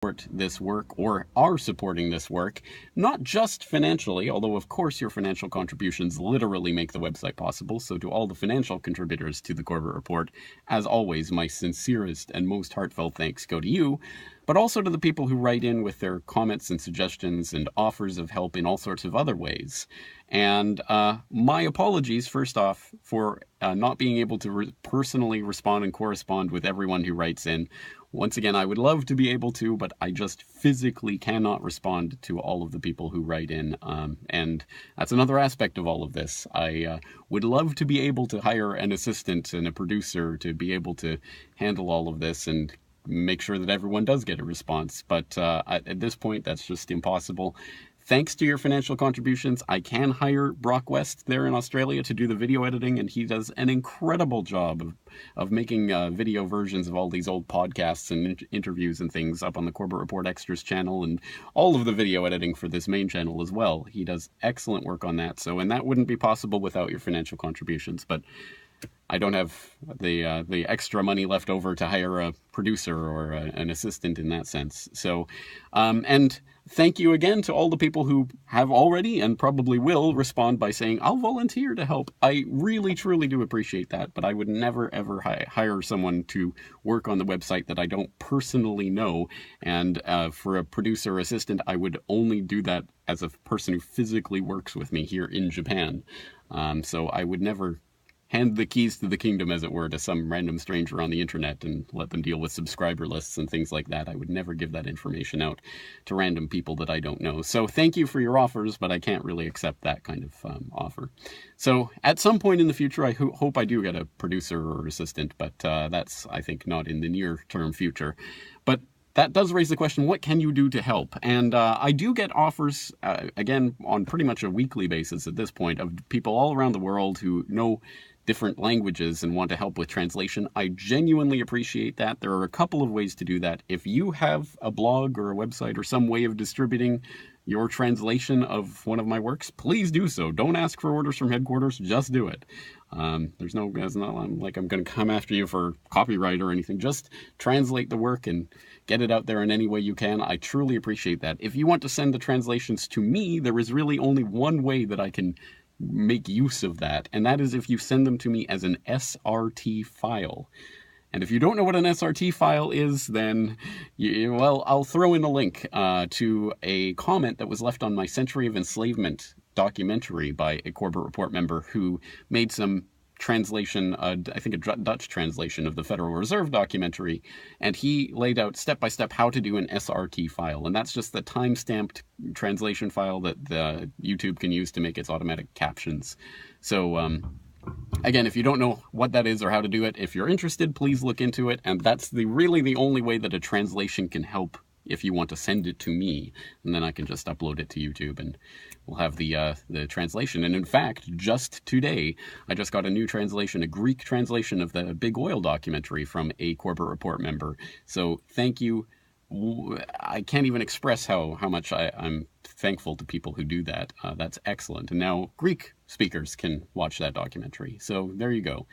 support this work or are supporting this work, not just financially, although of course your financial contributions literally make the website possible. So to all the financial contributors to the Corbett Report, as always, my sincerest and most heartfelt thanks go to you, but also to the people who write in with their comments and suggestions and offers of help in all sorts of other ways. And my apologies, first off, for not being able to personally respond and correspond with everyone who writes in. Once again, I would love to be able to, but I just physically cannot respond to all of the people who write in. And that's another aspect of all of this. I would love to be able to hire an assistant and a producer to be able to handle all of this and make sure that everyone does get a response. But at this point, that's just impossible. Thanks to your financial contributions, I can hire Brock West there in Australia to do the video editing, and he does an incredible job of making video versions of all these old podcasts and interviews and things up on the Corbett Report Extras channel, and all of the video editing for this main channel as well. He does excellent work on that, and that wouldn't be possible without your financial contributions, but I don't have the extra money left over to hire a producer or an assistant in that sense. So, and thank you again to all the people who have already and probably will respond by saying, I'll volunteer to help. I really, truly do appreciate that, but I would never, ever hire someone to work on the website that I don't personally know. And for a producer or assistant, I would only do that as a person who physically works with me here in Japan. So I would never hand the keys to the kingdom, as it were, to some random stranger on the internet and let them deal with subscriber lists and things like that. I would never give that information out to random people that I don't know. So thank you for your offers, but I can't really accept that kind of offer. So at some point in the future, I hope I do get a producer or assistant, but that's, I think, not in the near-term future. But that does raise the question, what can you do to help? And I do get offers, again, on pretty much a weekly basis at this point, of people all around the world who know different languages and want to help with translation. I genuinely appreciate that. There are a couple of ways to do that. If you have a blog or a website or some way of distributing your translation of one of my works, please do so. Don't ask for orders from headquarters, just do it. It's not like I'm going to come after you for copyright or anything. Just translate the work and get it out there in any way you can. I truly appreciate that. If you want to send the translations to me, there is really only one way that I can make use of that, and that is if you send them to me as an SRT file. And if you don't know what an SRT file is, then, well, I'll throw in a link to a comment that was left on my Century of Enslavement documentary by a Corbett Report member who made some translation, I think a Dutch translation of the Federal Reserve documentary, and he laid out step-by-step how to do an SRT file, and that's just the time-stamped translation file that the YouTube can use to make its automatic captions. So, again, if you don't know what that is or how to do it, if you're interested, please look into it, and that's really the only way that a translation can help if you want to send it to me, and then I can just upload it to YouTube and we'll have the translation. And in fact, just today, I just got a new translation, a Greek translation of the Big Oil documentary from a Corbett Report member. So thank you. I can't even express how much I'm thankful to people who do that. That's excellent. And now Greek speakers can watch that documentary. So there you go.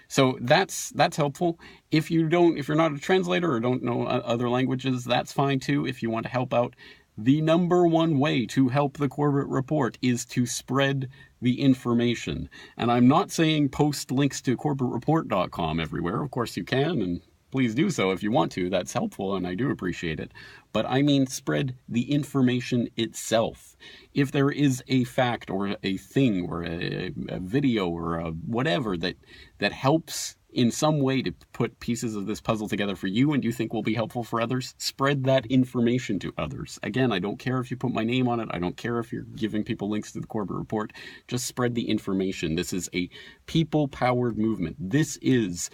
So that's helpful. If you're not a translator or don't know other languages, that's fine too. If you want to help out, the number one way to help the Corbett Report is to spread the information. And I'm not saying post links to corbettreport.com everywhere. Of course you can, and please do so if you want to. That's helpful, and I do appreciate it. But I mean spread the information itself. If there is a fact or a thing or a video or a whatever that helps in some way to put pieces of this puzzle together for you and you think will be helpful for others, spread that information to others. Again, I don't care if you put my name on it. I don't care if you're giving people links to the Corbett Report. Just spread the information. This is a people-powered movement. This is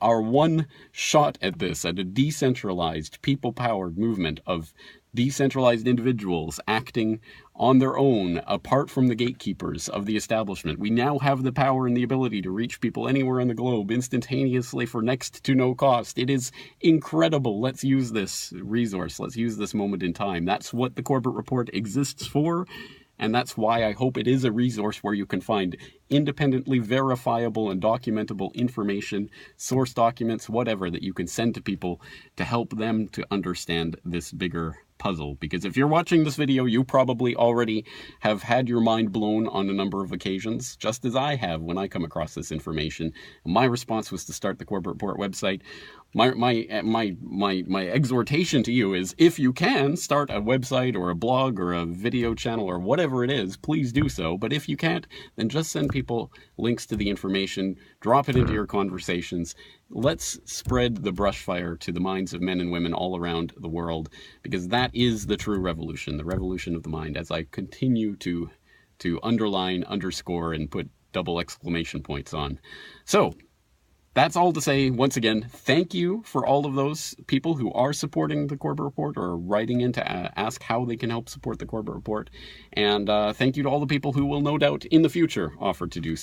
our one shot at this, at a decentralized, people-powered movement of decentralized individuals acting on their own, apart from the gatekeepers of the establishment. We now have the power and the ability to reach people anywhere on the globe instantaneously for next to no cost. It is incredible. Let's use this resource. Let's use this moment in time. That's what the Corbett Report exists for. And that's why I hope it is a resource where you can find independently verifiable and documentable information, source documents, whatever, that you can send to people to help them to understand this bigger puzzle. Because if you're watching this video, you probably already have had your mind blown on a number of occasions, just as I have when I come across this information. My response was to start the Corbett Report website. My exhortation to you is, if you can start a website or a blog or a video channel or whatever it is, please do so. But if you can't, then just send people links to the information, drop it into your conversations. Let's spread the brush fire to the minds of men and women all around the world, because that is the true revolution, the revolution of the mind, as I continue to underline, underscore, and put double exclamation points on. So, that's all to say, once again, thank you for all of those people who are supporting the Corbett Report or writing in to ask how they can help support the Corbett Report. And thank you to all the people who will no doubt in the future offer to do so.